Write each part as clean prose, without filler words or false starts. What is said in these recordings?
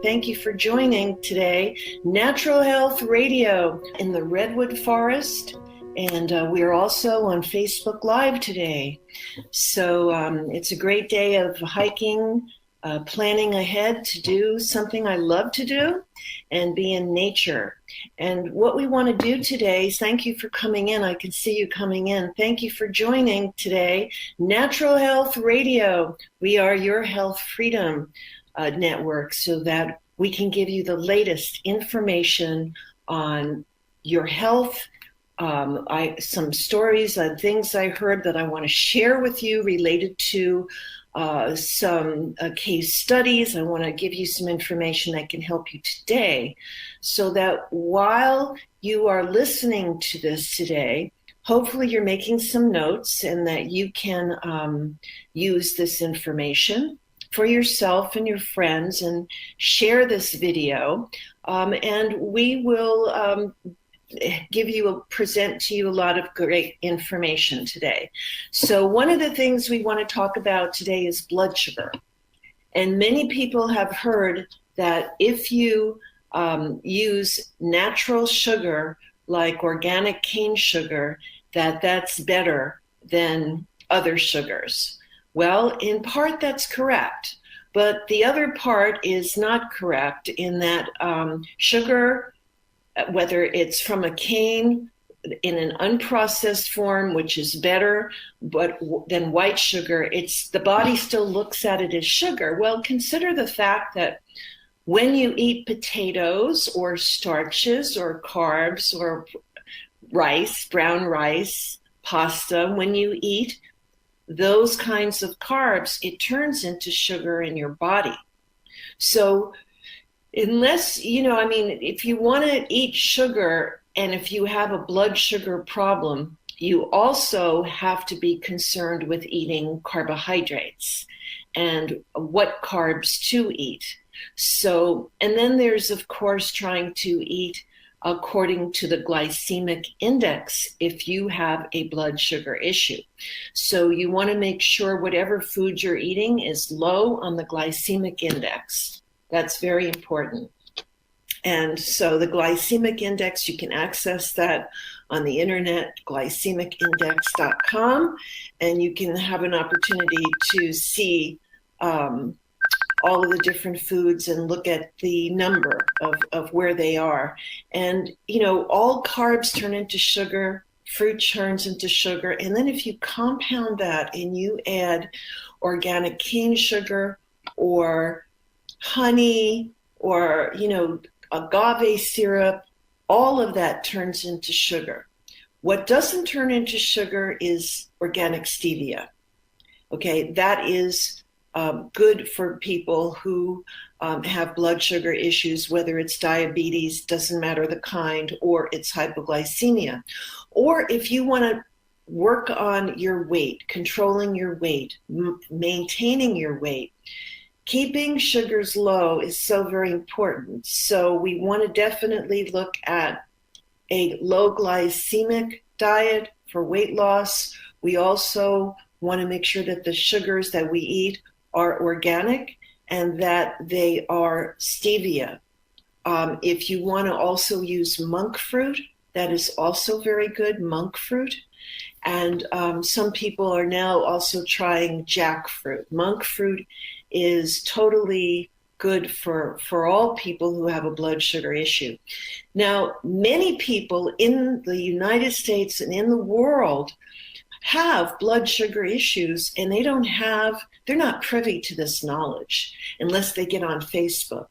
Thank you for joining today, Natural Health Radio in the Redwood Forest. And we're also on Facebook Live today. So it's a great day of hiking, planning ahead to do something I love to do and be in nature. And what we want to do today, thank you for coming in. I can see you coming in. Thank you for joining today, Natural Health Radio. We are your health freedom network so that we can give you the latest information on your health. Some stories and things I heard that I want to share with you related to some case studies. I want to give you some information that can help you today so that while you are listening to this today, hopefully you're making some notes and that you can use this information for yourself and your friends and share this video. And we will present to you a lot of great information today. So one of the things we want to talk about today is blood sugar. And many people have heard that if you use natural sugar, like organic cane sugar, that's better than other sugars. Well, in part that's correct, but the other part is not correct in that sugar, whether it's from a cane in an unprocessed form, which is better than white sugar, the body still looks at it as sugar. Well, consider the fact that when you eat potatoes or starches or carbs or rice, brown rice, pasta, when you eat those kinds of carbs, it turns into sugar in your body. So unless, if you want to eat sugar and if you have a blood sugar problem, you also have to be concerned with eating carbohydrates and what carbs to eat. So, and then there's, of course, trying to eat according to the glycemic index if you have a blood sugar issue. So you want to make sure whatever food you're eating is low on the glycemic index. That's very important. And so the glycemic index, you can access that on the internet, glycemicindex.com, and you can have an opportunity to see all of the different foods and look at the number of where they are. And, all carbs turn into sugar, fruit turns into sugar. And then if you compound that and you add organic cane sugar or honey or, agave syrup, all of that turns into sugar. What doesn't turn into sugar is organic stevia. Okay, that is good for people who have blood sugar issues, whether it's diabetes, doesn't matter the kind, or it's hypoglycemia. Or if you want to work on your weight, controlling your weight, maintaining your weight, keeping sugars low is so very important. So we want to definitely look at a low glycemic diet for weight loss. We also want to make sure that the sugars that we eat are organic and that they are stevia. If you want to also use monk fruit, that is also very good, monk fruit. And some people are now also trying jackfruit. Monk fruit is totally good for all people who have a blood sugar issue. Now, many people in the United States and in the world have blood sugar issues, and they're not privy to this knowledge unless they get on Facebook.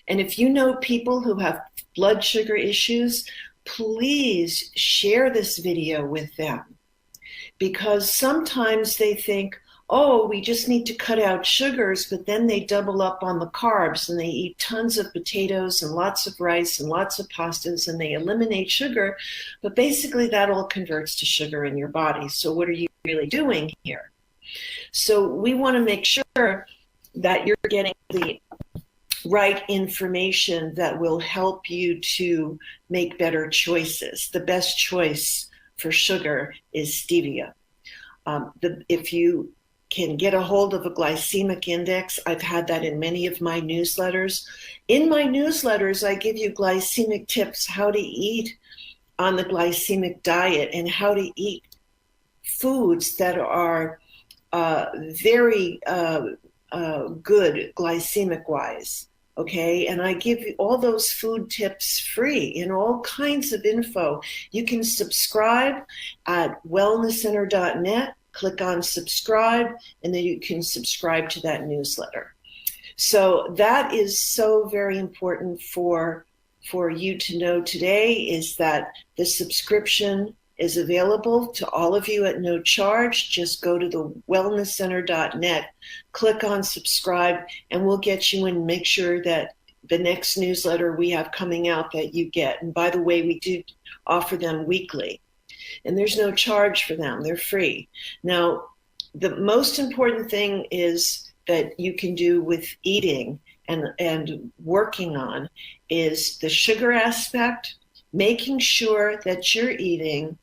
And if you know people who have blood sugar issues, please share this video with them, because sometimes they think, oh, we just need to cut out sugars, but then they double up on the carbs and they eat tons of potatoes and lots of rice and lots of pastas and they eliminate sugar, but basically that all converts to sugar in your body. So what are you really doing here? So we want to make sure that you're getting the right information that will help you to make better choices. The best choice for sugar is stevia. If you can get a hold of a glycemic index. I've had that in many of my newsletters. In my newsletters, I give you glycemic tips, how to eat on the glycemic diet and how to eat foods that are very good glycemic wise. Okay, and I give you all those food tips free in all kinds of info. You can subscribe at wellnesscenter.net, click on subscribe, and then you can subscribe to that newsletter. So that is so very important for you to know today, is that the subscription is available to all of you at no charge. Just go to the wellnesscenter.net, click on subscribe, and we'll get you and make sure that the next newsletter we have coming out that you get. And by the way, we do offer them weekly, and there's no charge for them. They're free. Now, the most important thing is that you can do with eating and working on is the sugar aspect, making sure that you're eating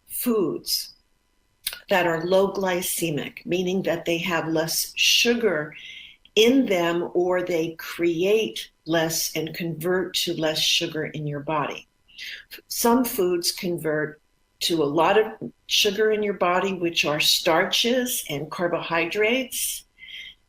foods that are low glycemic, meaning that they have less sugar in them, or they create less and convert to less sugar in your body. Some foods convert to a lot of sugar in your body, which are starches and carbohydrates.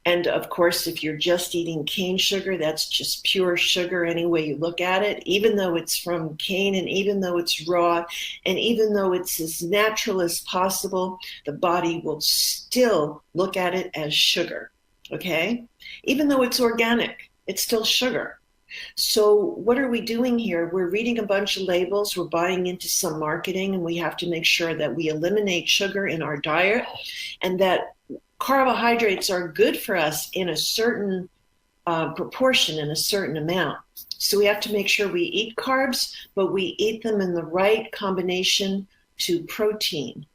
And of course, if you're just eating cane sugar, that's just pure sugar any way you look at it, even though it's from cane and even though it's raw and even though it's as natural as possible, the body will still look at it as sugar, okay? Even though it's organic, it's still sugar. So what are we doing here? We're reading a bunch of labels, we're buying into some marketing, and we have to make sure that we eliminate sugar in our diet and that carbohydrates are good for us in a certain proportion, in a certain amount. So we have to make sure we eat carbs, but we eat them in the right combination to protein.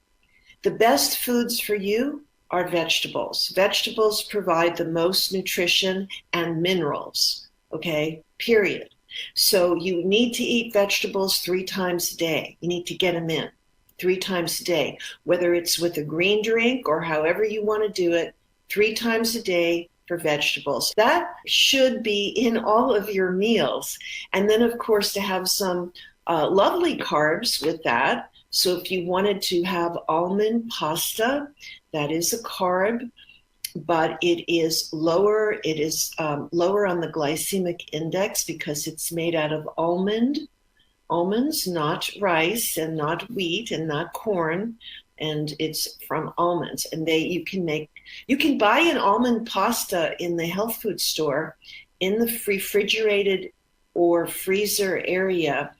The best foods for you are vegetables. Vegetables provide the most nutrition and minerals, okay, period. So you need to eat vegetables 3 times a day. You need to get them in 3 times a day, whether it's with a green drink or however you want to do it, 3 times a day for vegetables. That should be in all of your meals. And then, of course, to have some lovely carbs with that. So if you wanted to have almond pasta, that is a carb, but it is lower. It is lower on the glycemic index because it's made out of almonds, not rice and not wheat and not corn, and it's from almonds. And you can buy an almond pasta in the health food store in the refrigerated or freezer area.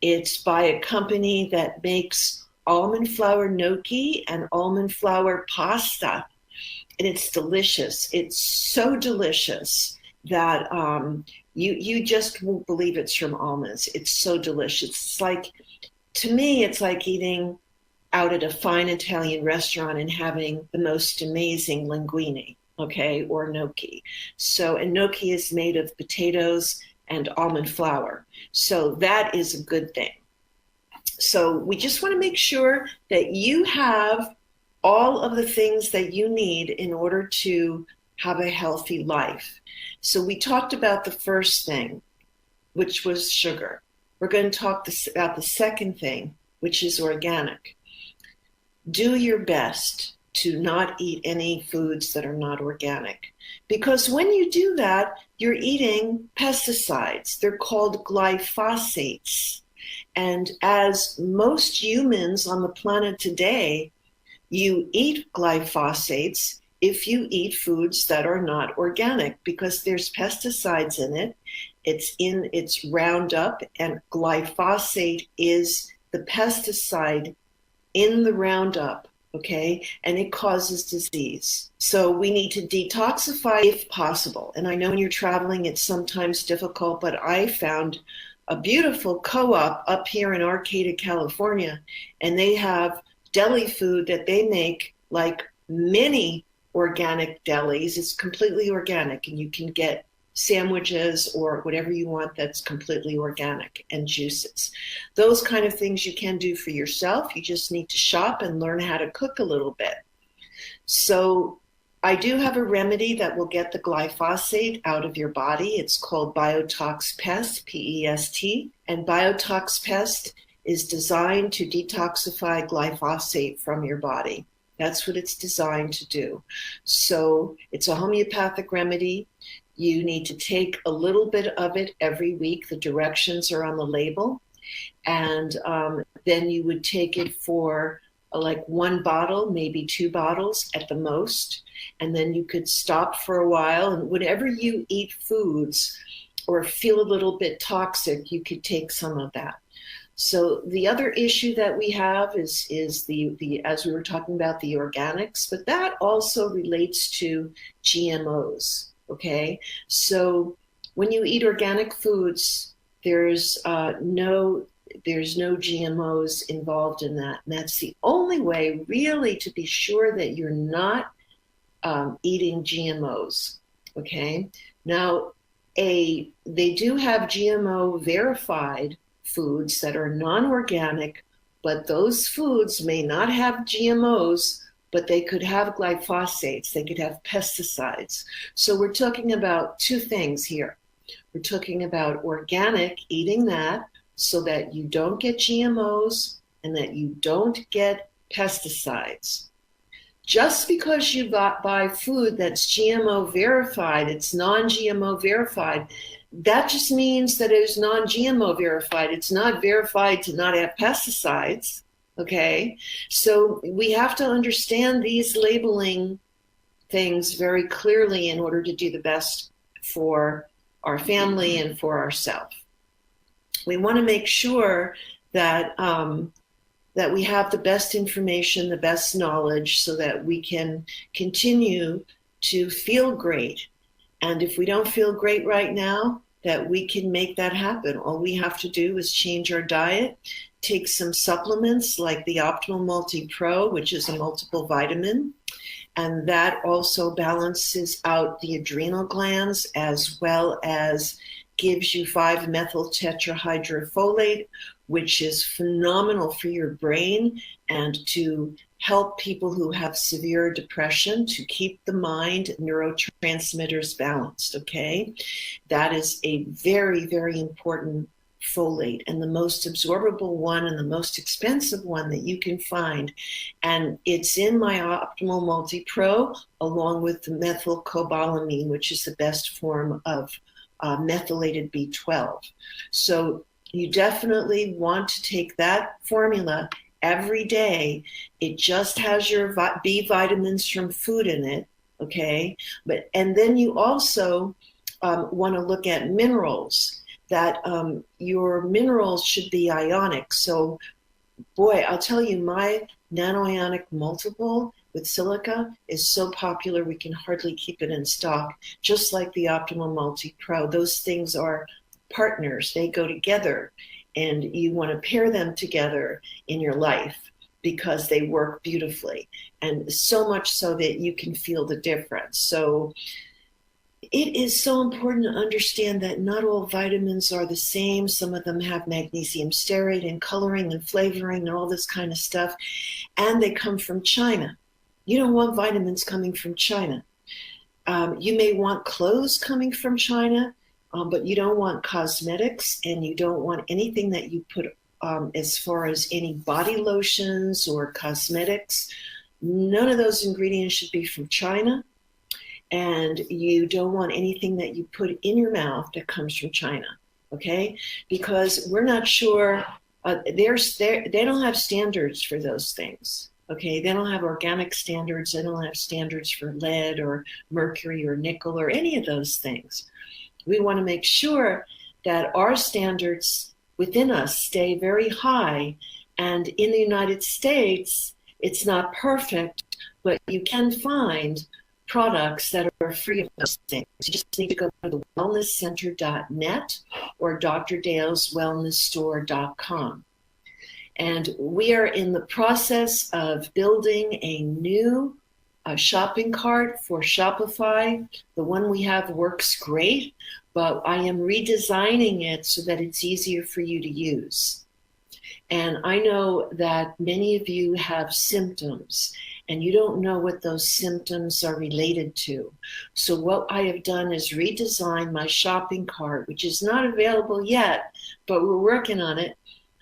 It's by a company that makes almond flour gnocchi and almond flour pasta, and it's delicious. It's so delicious that you just won't believe it's from almonds. It's so delicious. It's like, to me, it's like eating out at a fine Italian restaurant and having the most amazing linguine, okay, or gnocchi. So, and gnocchi is made of potatoes and almond flour. So that is a good thing. So we just want to make sure that you have all of the things that you need in order to have a healthy life. So we talked about the first thing, which was sugar. We're going to talk about the second thing, which is organic. Do your best to not eat any foods that are not organic, because when you do that, you're eating pesticides. They're called glyphosates. And as most humans on the planet today, you eat glyphosates if you eat foods that are not organic, because there's pesticides in it. It's Roundup, and glyphosate is the pesticide in the Roundup, okay? And it causes disease. So we need to detoxify if possible. And I know when you're traveling, it's sometimes difficult, but I found a beautiful co-op up here in Arcata, California, and they have deli food that they make like many organic delis. It's completely organic, and you can get sandwiches or whatever you want that's completely organic, and juices. Those kind of things you can do for yourself. You just need to shop and learn how to cook a little bit. So I do have a remedy that will get the glyphosate out of your body. It's called Biotox Pest, P-E-S-T. And Biotox Pest is designed to detoxify glyphosate from your body. That's what it's designed to do. So it's a homeopathic remedy. You need to take a little bit of it every week. The directions are on the label. And then you would take it for like one bottle, maybe 2 bottles at the most. And then you could stop for a while. And whenever you eat foods or feel a little bit toxic, you could take some of that. So the other issue that we have is the as we were talking about, the organics, but that also relates to GMOs. Okay, so when you eat organic foods, there's no GMOs involved in that, and that's the only way really to be sure that you're not eating GMOs. Okay, now they do have GMO verified foods that are non-organic, but those foods may not have GMOs, but they could have glyphosates, they could have pesticides. So we're talking about 2 things here. We're talking about organic, eating that so that you don't get GMOs and that you don't get pesticides. Just because you buy food that's GMO verified, it's non-GMO verified, that just means that it is non-GMO verified. It's not verified to not have pesticides, okay? So we have to understand these labeling things very clearly in order to do the best for our family and for ourselves. We want to make sure that that we have the best information, the best knowledge, so that we can continue to feel great. And if we don't feel great right now, that we can make that happen. All we have to do is change our diet, take some supplements like the Optimal Multi Pro, which is a multiple vitamin, and that also balances out the adrenal glands as well as gives you 5-methyl tetrahydrofolate, which is phenomenal for your brain and to help people who have severe depression to keep the mind neurotransmitters balanced, okay? That is a very, very important folate and the most absorbable one and the most expensive one that you can find. And it's in my Optimal Multi Pro along with the methylcobalamin, which is the best form of methylated B12. So you definitely want to take that formula every day. It just has your B vitamins from food in it, okay? And then you also want to look at minerals, that your minerals should be ionic. So, boy, I'll tell you, my nanoionic multiple with silica is so popular we can hardly keep it in stock, just like the Optimal Multi Pro. Those things are partners. They go together, and you want to pair them together in your life because they work beautifully, and so much so that you can feel the difference. So it is so important to understand that not all vitamins are the same. Some of them have magnesium stearate and coloring and flavoring and all this kind of stuff, and they come from China. You don't want vitamins coming from China. You may want clothes coming from China, but you don't want cosmetics, and you don't want anything that you put as far as any body lotions or cosmetics. None of those ingredients should be from China. And you don't want anything that you put in your mouth that comes from China, okay? Because we're not sure, they don't have standards for those things, okay? They don't have organic standards. They don't have standards for lead or mercury or nickel or any of those things. We want to make sure that our standards within us stay very high. And in the United States, it's not perfect, but you can find products that are free of those things. You just need to go to the wellnesscenter.net or drdaleswellnessstore.com. And we are in the process of building a new shopping cart for Shopify. The one we have works great, but I am redesigning it so that it's easier for you to use. And I know that many of you have symptoms, and you don't know what those symptoms are related to. So what I have done is redesign my shopping cart, which is not available yet, but we're working on it.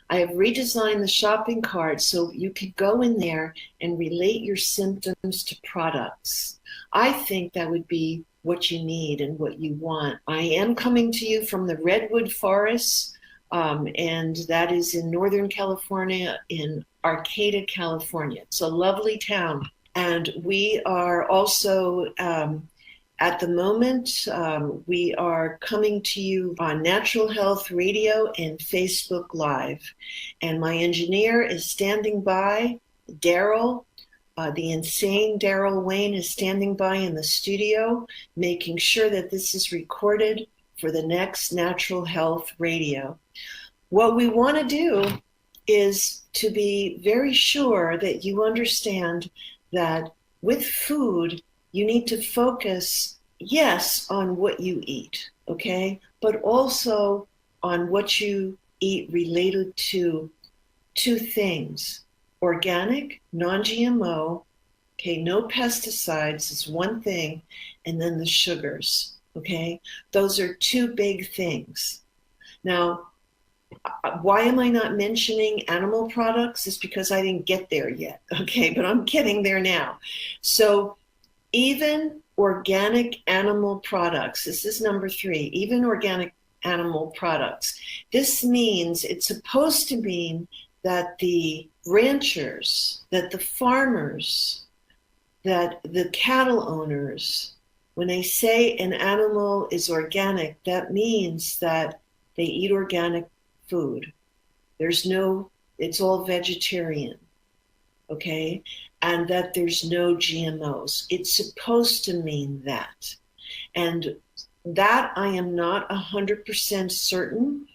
I have redesigned the shopping cart so you could go in there and relate your symptoms to products. I think that would be what you need and what you want. I am coming to you from the redwood forests, and that is in Northern California, in Arcata, California. It's a lovely town. And we are also, at the moment, we are coming to you on Natural Health Radio and Facebook Live. And my engineer is standing by, Daryl. The insane Daryl Wayne is standing by in the studio, making sure that this is recorded for the next Natural Health Radio. What we want to do is to be very sure that you understand that with food, you need to focus, yes, on what you eat, okay, but also on what you eat related to two things: organic, non-GMO, okay, no pesticides is one thing, and then the sugars, okay? Those are two big things. Now, why am I not mentioning animal products? It's because I didn't get there yet, okay, but I'm getting there now. So even organic animal products, this is number 3, even organic animal products. This means, it's supposed to mean that the ranchers, that the farmers, that the cattle owners, when they say an animal is organic, that means that they eat organic food. It's all vegetarian, okay? And that there's no GMOs. It's supposed to mean that. And that I am not 100% certain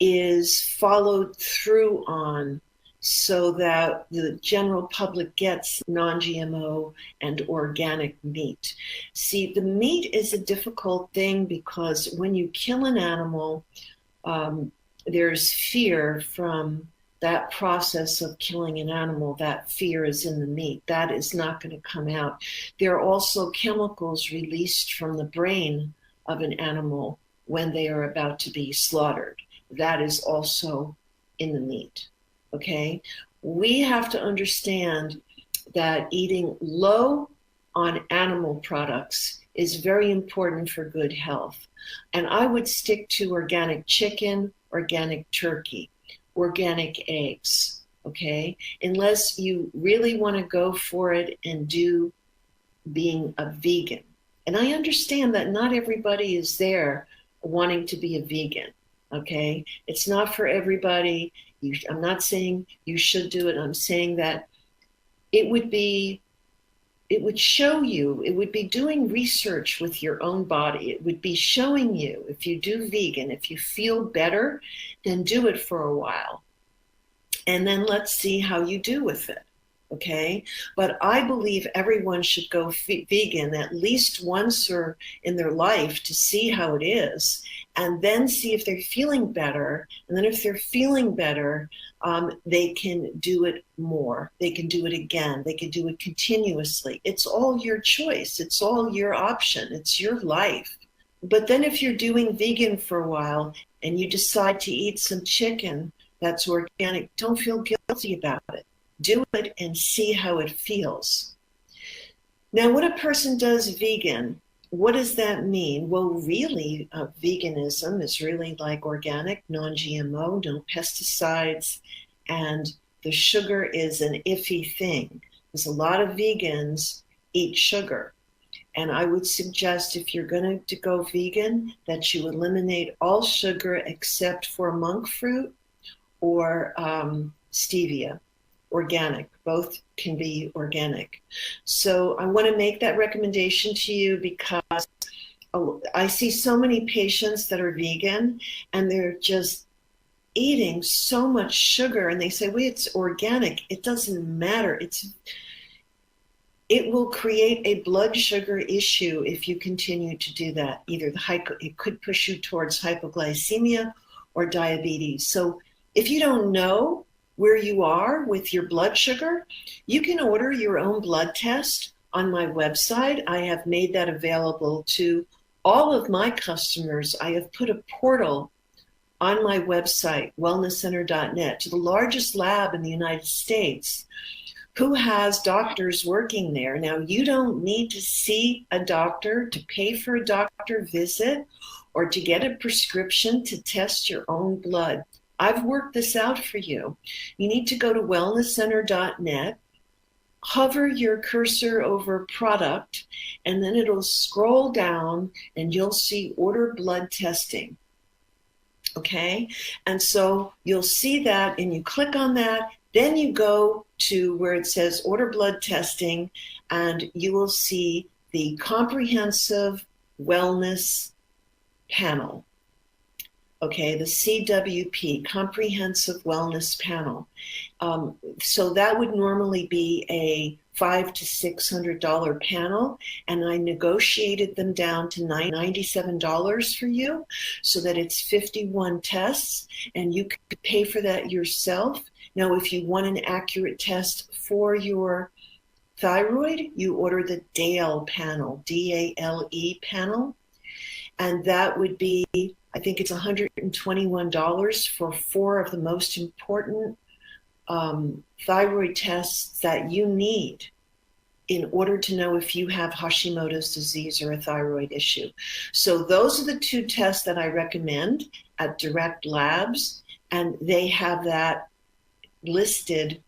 is followed through on so that the general public gets non-GMO and organic meat. See, the meat is a difficult thing because when you kill an animal, there's fear from that process of killing an animal. That fear is in the meat. That is not going to come out. There are also chemicals released from the brain of an animal when they are about to be slaughtered. That is also in the meat, okay? We have to understand that eating low on animal products is very important for good health. And I would stick to organic chicken, organic turkey, organic eggs, okay? Unless you really want to go for it and do being a vegan. And I understand that not everybody is there wanting to be a vegan, okay? It's not for everybody. I'm not saying you should do it. I'm saying that it would show you, it would be doing research with your own body. It would be showing you, if you do vegan, if you feel better, then do it for a while. And then let's see how you do with it, okay? But I believe everyone should go vegan at least once or in their life to see how it is, and then see if they're feeling better. And then if they're feeling better, they can do it more. They can do it again. They can do it continuously. It's all your choice. It's all your option. It's your life. But then if you're doing vegan for a while and you decide to eat some chicken that's organic, don't feel guilty about it. Do it and see how it feels. Now, when a person does vegan, what does that mean? Well, really, veganism is really like organic, non-GMO, no pesticides, and the sugar is an iffy thing because a lot of vegans eat sugar. And I would suggest if you're going to go vegan that you eliminate all sugar except for monk fruit or stevia. Organic, both can be organic. So I want to make that recommendation to you because I see so many patients that are vegan and they're just eating so much sugar and they say, wait, it's organic. It doesn't matter. It will create a blood sugar issue if you continue to do that. Either it could push you towards hypoglycemia or diabetes. So if you don't know, where you are with your blood sugar, you can order your own blood test on my website. I have made that available to all of my customers. I have put a portal on my website, wellnesscenter.net, to the largest lab in the United States who has doctors working there. Now, you don't need to see a doctor, to pay for a doctor visit, or to get a prescription to test your own blood. I've worked this out for you. You need to go to wellnesscenter.net, hover your cursor over product, and then it'll scroll down and you'll see order blood testing. Okay, and so you'll see that and you click on that. Then you go to where it says order blood testing, and you will see the comprehensive wellness panel. Okay, the CWP, Comprehensive Wellness Panel. So that would normally be a $500 to $600 panel, and I negotiated them down to $97 for you, so that it's 51 tests, and you could pay for that yourself. Now, if you want an accurate test for your thyroid, you order the DALE panel, DALE panel, and that would be, I think it's $121 for 4 of the most important thyroid tests that you need in order to know if you have Hashimoto's disease or a thyroid issue. So those are the 2 tests that I recommend at Direct Labs, and they have that listed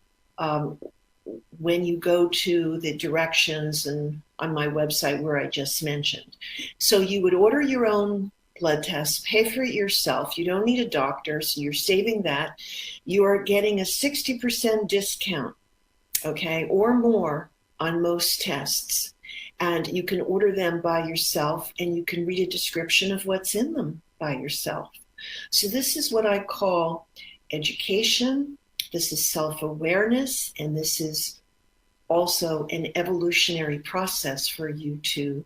when you go to the directions and on my website where I just mentioned. So you would order your own blood test, pay for it yourself. You don't need a doctor, so you're saving that. You are getting a 60% discount, okay, or more on most tests. And you can order them by yourself, and you can read a description of what's in them by yourself. So this is what I call education. This is self-awareness, and this is also an evolutionary process for you to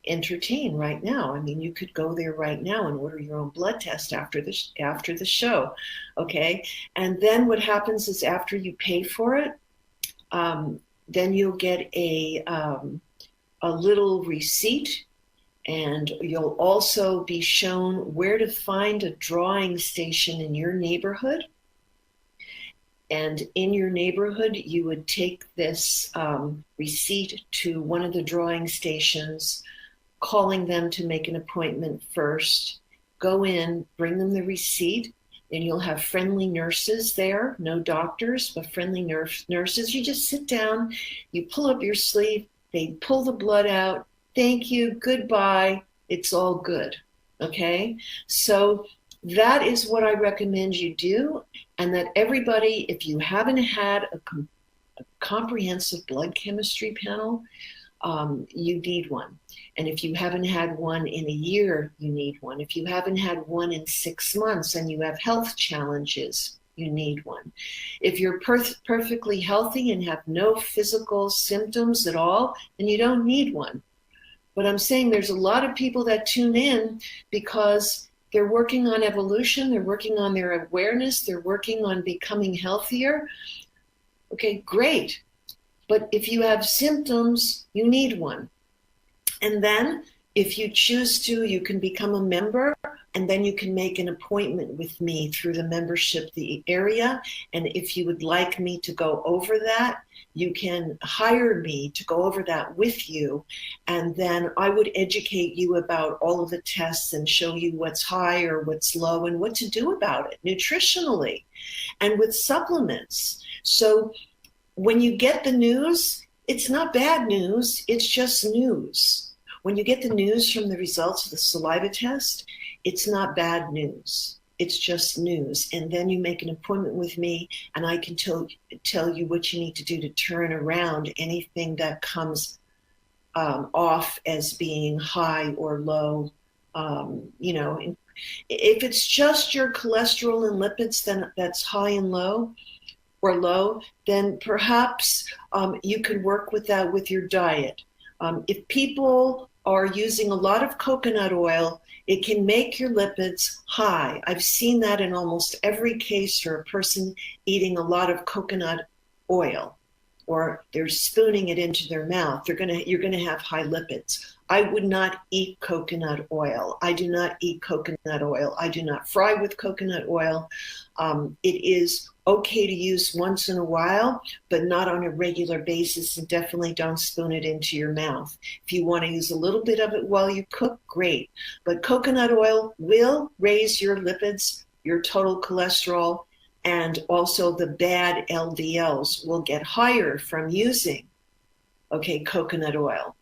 entertain right now. I mean, you could go there right now and order your own blood test after the show, okay? And then what happens is after you pay for it, then you'll get a little receipt, and you'll also be shown where to find a drawing station in your neighborhood. And in your neighborhood, you would take this receipt to one of the drawing stations, calling them to make an appointment first. Go in, bring them the receipt, and you'll have friendly nurses there, no doctors, but friendly nurses. You just sit down, you pull up your sleeve, they pull the blood out. Thank you, goodbye, it's all good, okay? So that is what I recommend you do, and that everybody, if you haven't had a comprehensive blood chemistry panel, you need one. And if you haven't had one in a year, you need one. If you haven't had one in 6 months and you have health challenges, you need one. If you're perfectly healthy and have no physical symptoms at all, then you don't need one. But I'm saying there's a lot of people that tune in because they're working on evolution, they're working on their awareness, they're working on becoming healthier. Okay, great. But if you have symptoms, you need one. And then if you choose to, you can become a member, and then you can make an appointment with me through the membership, the area. And if you would like me to go over that, you can hire me to go over that with you. And then I would educate you about all of the tests and show you what's high or what's low and what to do about it nutritionally and with supplements. So when you get the news, it's not bad news, it's just news. When you get the news from the results of the saliva test, it's not bad news. It's just news. And then you make an appointment with me, and I can tell you what you need to do to turn around anything that comes off as being high or low. If it's just your cholesterol and lipids, then that's high and low or low, then perhaps you could work with that with your diet. If people are using a lot of coconut oil It can make your lipids high. I've seen that in almost every case for a person eating a lot of coconut oil, or they're spooning it into their mouth. You're gonna have high lipids. I would not eat coconut oil. I do not eat coconut oil. I do not fry with coconut oil. It is okay to use once in a while, but not on a regular basis, and definitely don't spoon it into your mouth. If you want to use a little bit of it while you cook, great. But coconut oil will raise your lipids, your total cholesterol, and also the bad LDLs will get higher from using, coconut oil.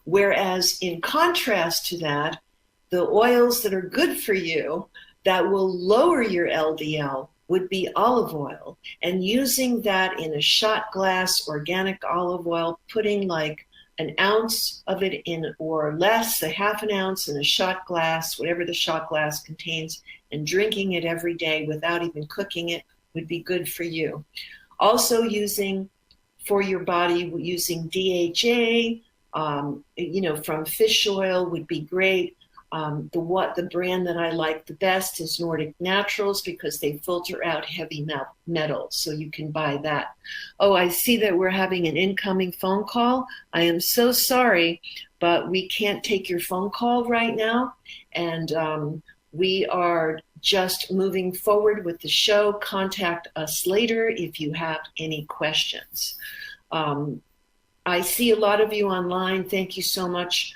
Whereas in contrast to that, the oils that are good for you that will lower your LDL would be olive oil. And using that in a shot glass organic olive oil, putting like an ounce of it in or less, a half an ounce in a shot glass, whatever the shot glass contains, and drinking it every day without even cooking it would be good for you. Also using for your body, using DHA, from fish oil would be great. The brand that I like the best is Nordic Naturals, because they filter out heavy metals, so you can buy that. Oh, I see that we're having an incoming phone call. I am so sorry, but we can't take your phone call right now, and we are just moving forward with the show. Contact us later if you have any questions. I see a lot of you online. Thank you so much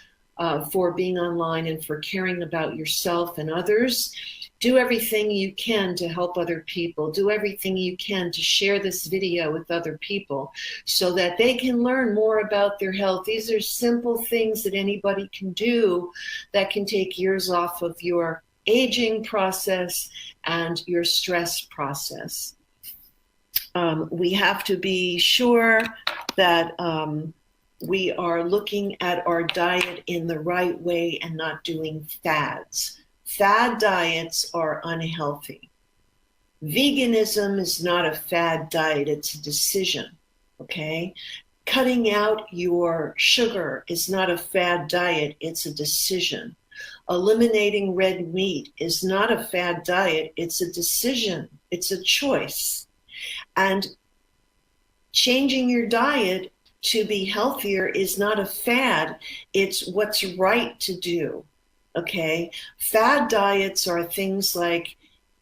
for being online and for caring about yourself and others. Do everything you can to help other people. Do everything you can to share this video with other people so that they can learn more about their health. These are simple things that anybody can do that can take years off of your aging process and your stress process. We have to be sure that we are looking at our diet in the right way and not doing fads. Fad diets are unhealthy. Veganism is not a fad diet, it's a decision, okay? Cutting out your sugar is not a fad diet, it's a decision. Eliminating red meat is not a fad diet, it's a decision, it's a choice. And changing your diet to be healthier is not a fad, it's what's right to do, okay? Fad diets are things like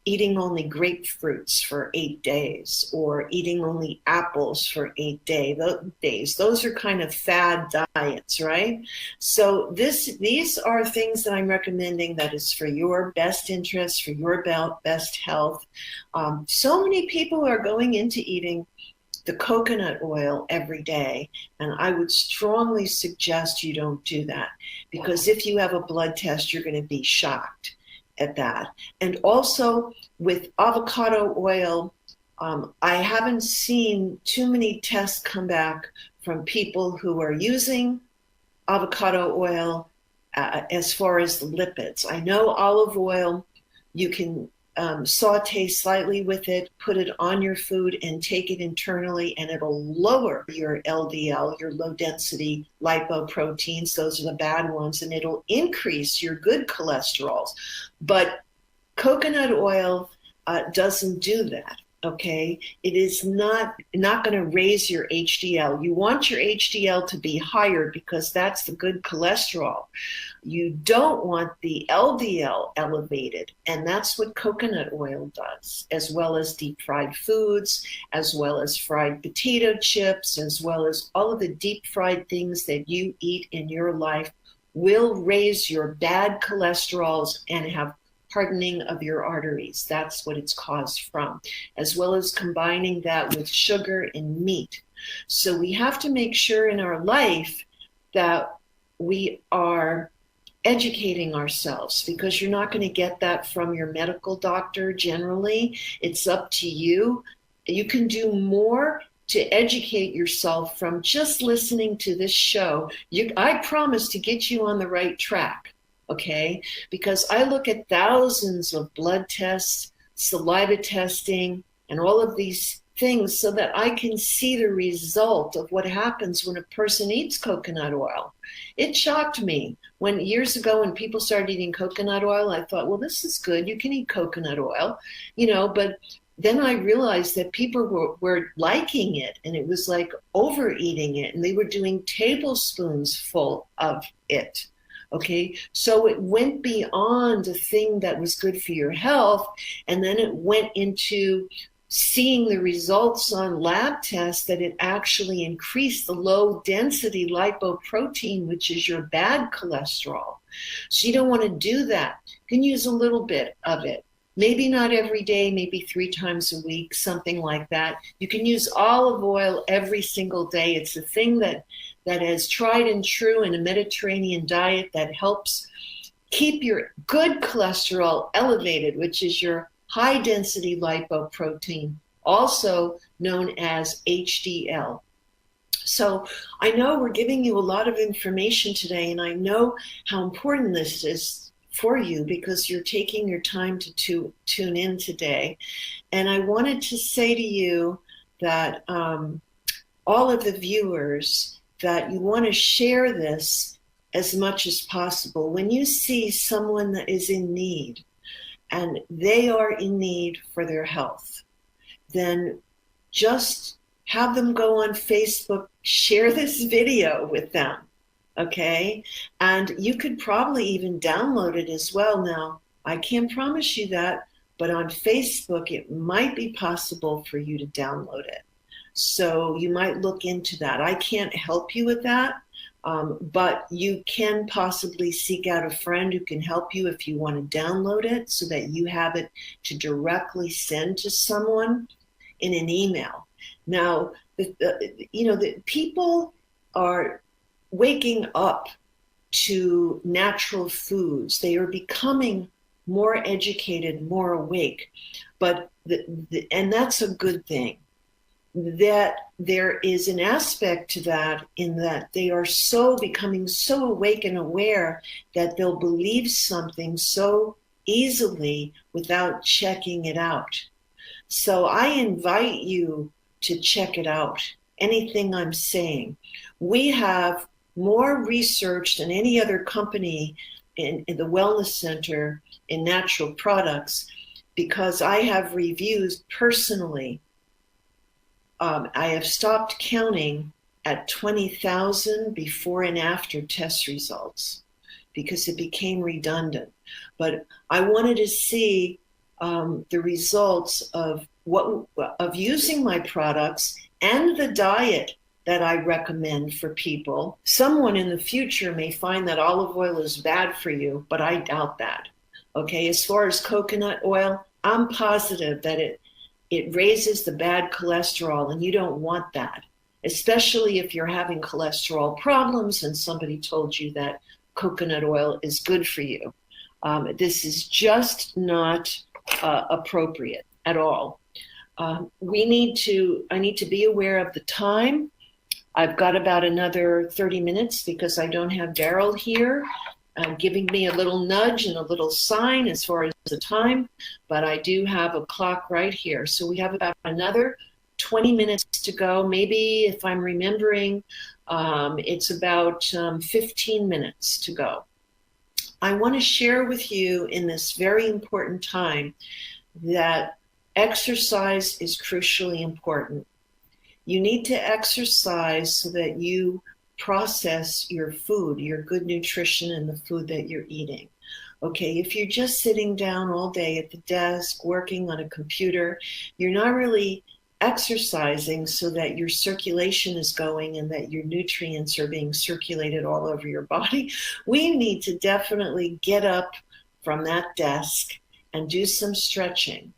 eating only grapefruits for 8 days or eating only apples for 8 days. Those are kind of fad diets, right? So these are things that I'm recommending that is for your best interest, for your best health. So many people are going into eating the coconut oil every day, and I would strongly suggest you don't do that, because if you have a blood test, you're going to be shocked at that. And also with avocado oil, I haven't seen too many tests come back from people who are using avocado oil as far as the lipids. I know olive oil, you can saute slightly with it, put it on your food and take it internally, and it'll lower your LDL, your low density lipoproteins. Those are the bad ones, and it'll increase your good cholesterols. But coconut oil doesn't do that. Okay, it is not going to raise your HDL. You want your HDL to be higher because that's the good cholesterol. You don't want the LDL elevated, and that's what coconut oil does, as well as deep fried foods, as well as fried potato chips, as well as all of the deep fried things that you eat in your life will raise your bad cholesterols and have hardening of your arteries. That's what it's caused from, as well as combining that with sugar and meat. So we have to make sure in our life that we are educating ourselves, because you're not going to get that from your medical doctor generally. It's up to you. You can do more to educate yourself from just listening to this show. I promise to get you on the right track. Okay, because I look at thousands of blood tests, saliva testing, and all of these things so that I can see the result of what happens when a person eats coconut oil. It shocked me when years ago when people started eating coconut oil, I thought, well, this is good. You can eat coconut oil, but then I realized that people were liking it, and it was like overeating it, and they were doing tablespoons full of it. Okay, so it went beyond a thing that was good for your health, and then it went into seeing the results on lab tests that it actually increased the low density lipoprotein, which is your bad cholesterol. So you don't want to do that. You can use a little bit of it. Maybe not every day, maybe 3 times a week, something like that. You can use olive oil every single day. It's a thing that is tried and true in a Mediterranean diet that helps keep your good cholesterol elevated, which is your high density lipoprotein, also known as HDL. So I know we're giving you a lot of information today, and I know how important this is for you because you're taking your time to tune in today. And I wanted to say to you that all of the viewers, that you want to share this as much as possible. When you see someone that is in need, and they are in need for their health, then just have them go on Facebook, share this video with them, okay? And you could probably even download it as well. Now, I can't promise you that, but on Facebook, it might be possible for you to download it. So you might look into that. I can't help you with that, but you can possibly seek out a friend who can help you if you want to download it so that you have it to directly send to someone in an email. Now, the people are waking up to natural foods. They are becoming more educated, more awake, and that's a good thing. That there is an aspect to that in that they are becoming so awake and aware that they'll believe something so easily without checking it out. So I invite you to check it out, anything I'm saying. We have more research than any other company in the Wellness Center in natural products because I have reviews personally. I have stopped counting at 20,000 before and after test results because it became redundant. But I wanted to see the results of using my products and the diet that I recommend for people. Someone in the future may find that olive oil is bad for you, but I doubt that. Okay, as far as coconut oil, I'm positive that it raises the bad cholesterol, and you don't want that, especially if you're having cholesterol problems and somebody told you that coconut oil is good for you. This is just not appropriate at all. I need to be aware of the time. I've got about another 30 minutes because I don't have Daryl here giving me a little nudge and a little sign as far as the time, but I do have a clock right here. So we have about another 20 minutes to go. Maybe if I'm remembering, it's about 15 minutes to go. I want to share with you in this very important time that exercise is crucially important. You need to exercise so that you process your food, your good nutrition, and the food that you're eating. Okay, if you're just sitting down all day at the desk, working on a computer, you're not really exercising so that your circulation is going and that your nutrients are being circulated all over your body. We need to definitely get up from that desk and do some stretching.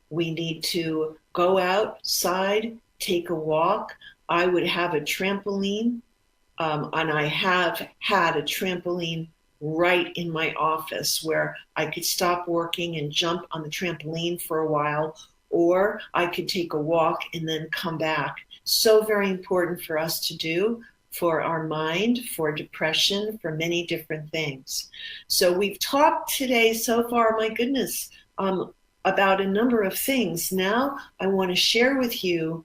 We need to go outside, take a walk. I would have a trampoline, and I have had a trampoline right in my office where I could stop working and jump on the trampoline for a while, or I could take a walk and then come back. So very important for us to do for our mind, for depression, for many different things. So we've talked today so far, my goodness, about a number of things. Now I want to share with you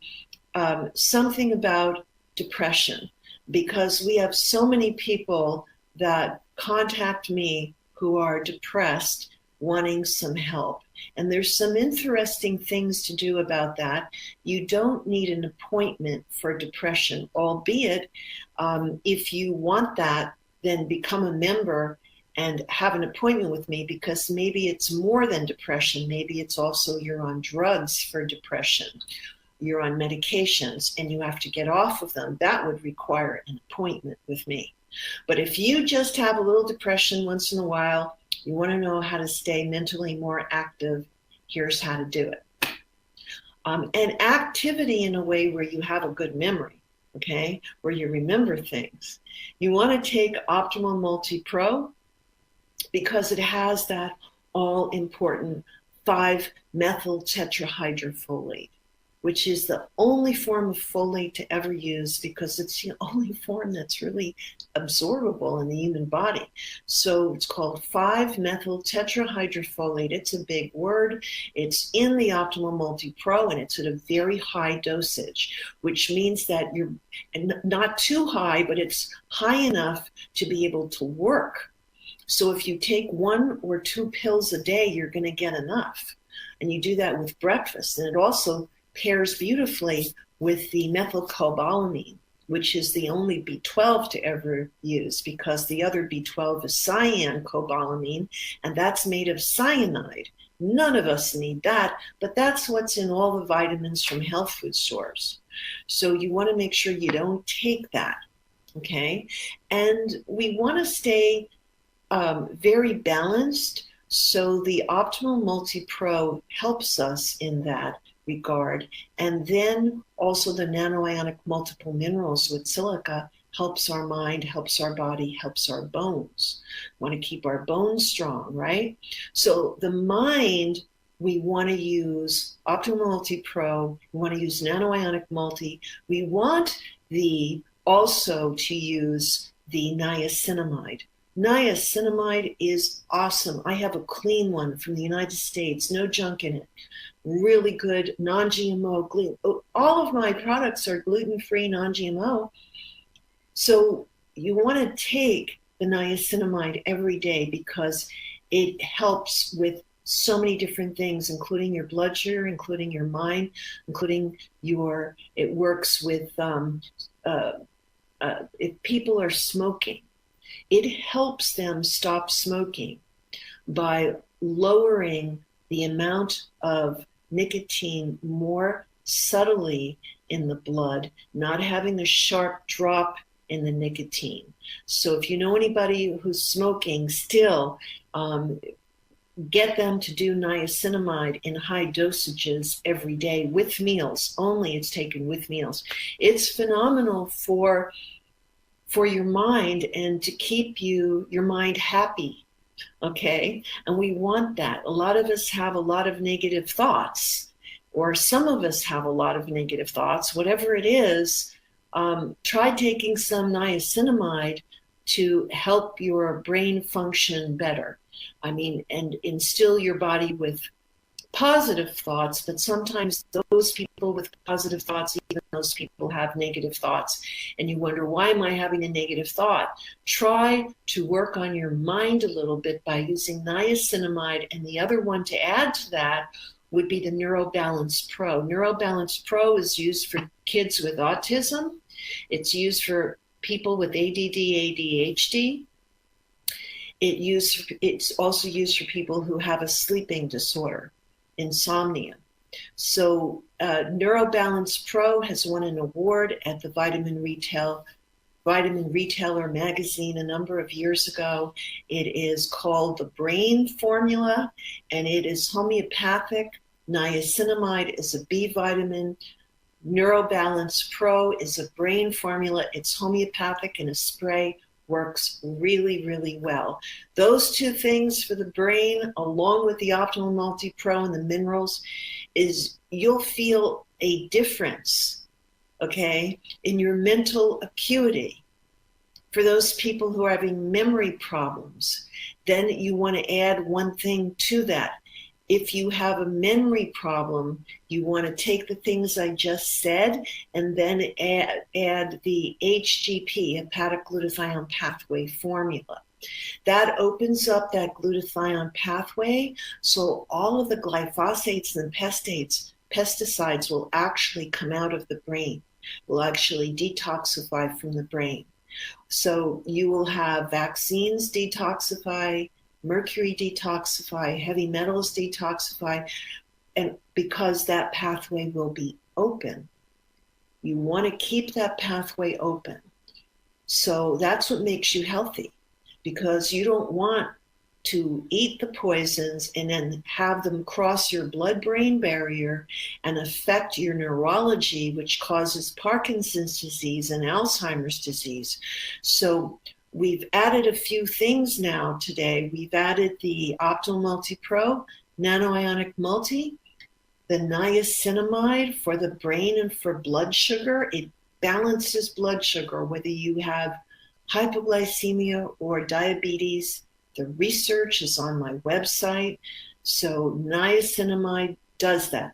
something about depression, because we have so many people that contact me who are depressed, wanting some help. And there's some interesting things to do about that. You don't need an appointment for depression, albeit if you want that, then become a member and have an appointment with me, because maybe it's more than depression. Maybe it's also you're on drugs for depression. You're on medications and you have to get off of them. That would require an appointment with me. But if you just have a little depression once in a while, you want to know how to stay mentally more active, here's how to do it. And activity in a way where you have a good memory, okay, where you remember things. You want to take Optimal Multi Pro because it has that all important 5-methyl tetrahydrofolate, which is the only form of folate to ever use, because it's the only form that's really absorbable in the human body. So it's called 5-methyl tetrahydrofolate. It's a big word. It's in the Optimal Multi Pro, and it's at a very high dosage, which means that you're not too high, but it's high enough to be able to work. So if you take 1 or 2 pills a day, you're going to get enough. And you do that with breakfast. And it also pairs beautifully with the methylcobalamin, which is the only B12 to ever use, because the other B12 is cyanocobalamin, and that's made of cyanide. None of us need that, but that's what's in all the vitamins from health food stores. So you want to make sure you don't take that, okay? And we want to stay very balanced. So the Optimal Multi Pro helps us in that regard. And then also the nanoionic multiple minerals with silica helps our mind, helps our body, helps our bones. We want to keep our bones strong, right? So the mind, we want to use Optimal Multi Pro, we want to use nanoionic multi, we want also to use the niacinamide. Niacinamide is awesome. I have a clean one from the United States, no junk in it. Really good, non-GMO, gluten. All of my products are gluten-free, non-GMO. So you want to take the niacinamide every day because it helps with so many different things, including your blood sugar, including your mind, it works with, if people are smoking, it helps them stop smoking by lowering the amount of nicotine more subtly in the blood, not having the sharp drop in the nicotine. So if you know anybody who's smoking still, get them to do niacinamide in high dosages every day with meals. Only it's taken with meals. It's phenomenal for your mind and to keep your mind happy, okay? And we want that. A lot of us have a lot of negative thoughts, or some of us have a lot of negative thoughts. Whatever it is, try taking some niacinamide to help your brain function better. I mean, and instill your body with positive thoughts, but sometimes those people with positive thoughts, even those people have negative thoughts. And you wonder, why am I having a negative thought? Try to work on your mind a little bit by using niacinamide. And the other one to add to that would be the NeuroBalance Pro. NeuroBalance Pro is used for kids with autism. It's used for people with ADD, ADHD. It's also used for people who have a sleeping disorder, insomnia. So NeuroBalance Pro has won an award at the Vitamin Retailer magazine a number of years ago. It is called the Brain Formula, and it is homeopathic. Niacinamide is a B vitamin. NeuroBalance Pro is a brain formula. It's homeopathic in a spray. Works really, really well. Those two things for the brain, along with the Optimal Multi Pro and the minerals, is you'll feel a difference, okay, in your mental acuity. For those people who are having memory problems, then you want to add one thing to that. If you have a memory problem, you want to take the things I just said and then add the HGP, hepatic glutathione pathway formula. That opens up that glutathione pathway, so all of the glyphosates and pesticides will actually come out of the brain, will actually detoxify from the brain. So you will have vaccines detoxify, mercury detoxify, heavy metals detoxify, and because that pathway will be open, you want to keep that pathway open. So that's what makes you healthy, because you don't want to eat the poisons and then have them cross your blood-brain barrier and affect your neurology, which causes Parkinson's disease and Alzheimer's disease. So we've added a few things now today. We've added the Optimal Multi Pro, Nanoionic Multi, the niacinamide for the brain and for blood sugar. It balances blood sugar, whether you have hypoglycemia or diabetes. The research is on my website. So niacinamide does that.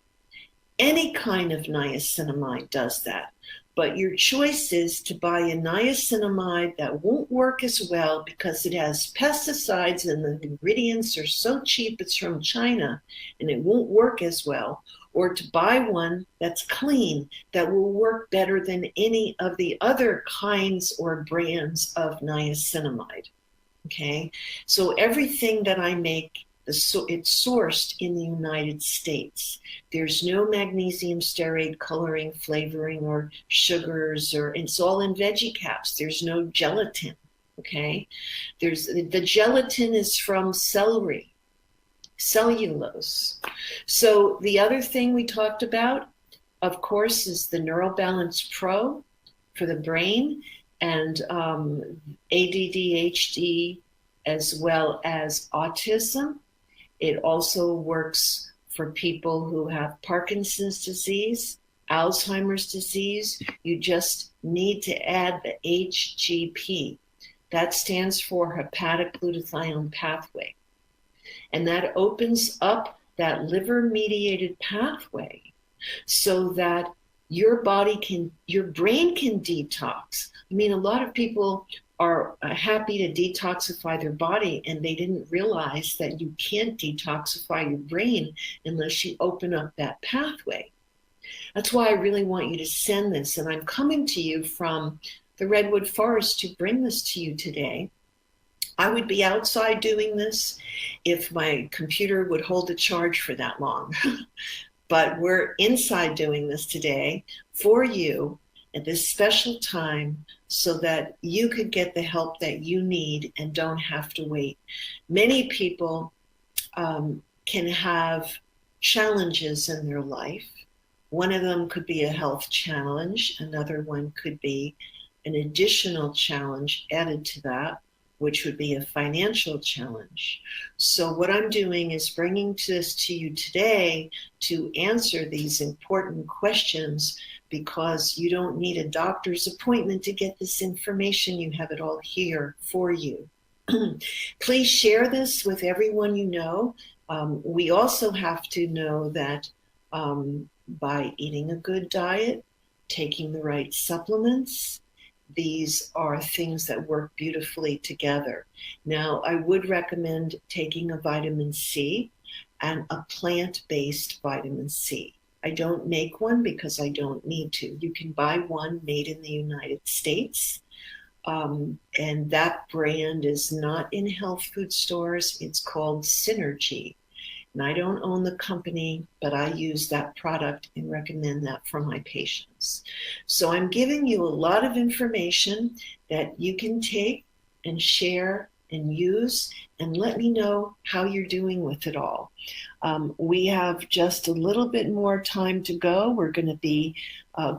Any kind of niacinamide does that. But your choice is to buy a niacinamide that won't work as well because it has pesticides and the ingredients are so cheap, it's from China, and it won't work as well. Or to buy one that's clean, that will work better than any of the other kinds or brands of niacinamide. Okay, so everything that I make, it's sourced in the United States. There's no magnesium stearate coloring, flavoring, or sugars, or it's all in veggie caps. There's no gelatin. Okay, the gelatin is from celery, cellulose. So the other thing we talked about, of course, is the Neural Balance Pro for the brain, and ADHD, as well as autism. It also works for people who have Parkinson's disease, Alzheimer's disease. You just need to add the HGP. That stands for hepatic glutathione pathway. And that opens up that liver-mediated pathway so that your brain can detox. I mean, a lot of people are happy to detoxify their body, and they didn't realize that you can't detoxify your brain unless you open up that pathway. That's why I really want you to send this. And I'm coming to you from the Redwood Forest to bring this to you today. I would be outside doing this if my computer would hold a charge for that long. But we're inside doing this today for you at this special time so that you could get the help that you need and don't have to wait. Many people can have challenges in their life. One of them could be a health challenge. Another one could be an additional challenge added to that, which would be a financial challenge. So what I'm doing is bringing this to you today to answer these important questions, because you don't need a doctor's appointment to get this information. You have it all here for you. Please share this with everyone you know. We also have to know that by eating a good diet, taking the right supplements, these are things that work beautifully together. Now, I would recommend taking a vitamin C and a plant-based vitamin C. I don't make one because I don't need to. You can buy one made in the United States, and that brand is not in health food stores. It's called Synergy. And I don't own the company, but I use that product and recommend that for my patients. So I'm giving you a lot of information that you can take and share and use, and let me know how you're doing with it all. We have just a little bit more time to go. We're going to be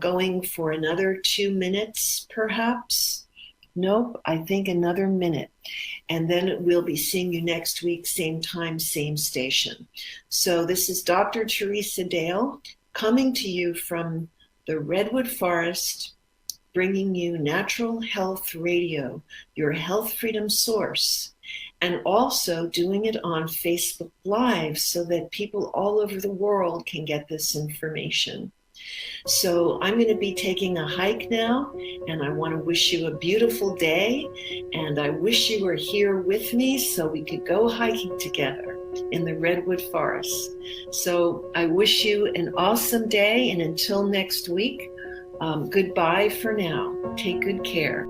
going for another 2 minutes, perhaps. Nope, I think another minute. And then we'll be seeing you next week, same time, same station. So this is Dr. Teresa Dale coming to you from the Redwood Forest, bringing you Natural Health Radio, your health freedom source. and also doing it on Facebook Live so that people all over the world can get this information. So I'm going to be taking a hike now, and I want to wish you a beautiful day, and I wish you were here with me so we could go hiking together in the redwood forest. So I wish you an awesome day, and until next week, goodbye for now. Take good care.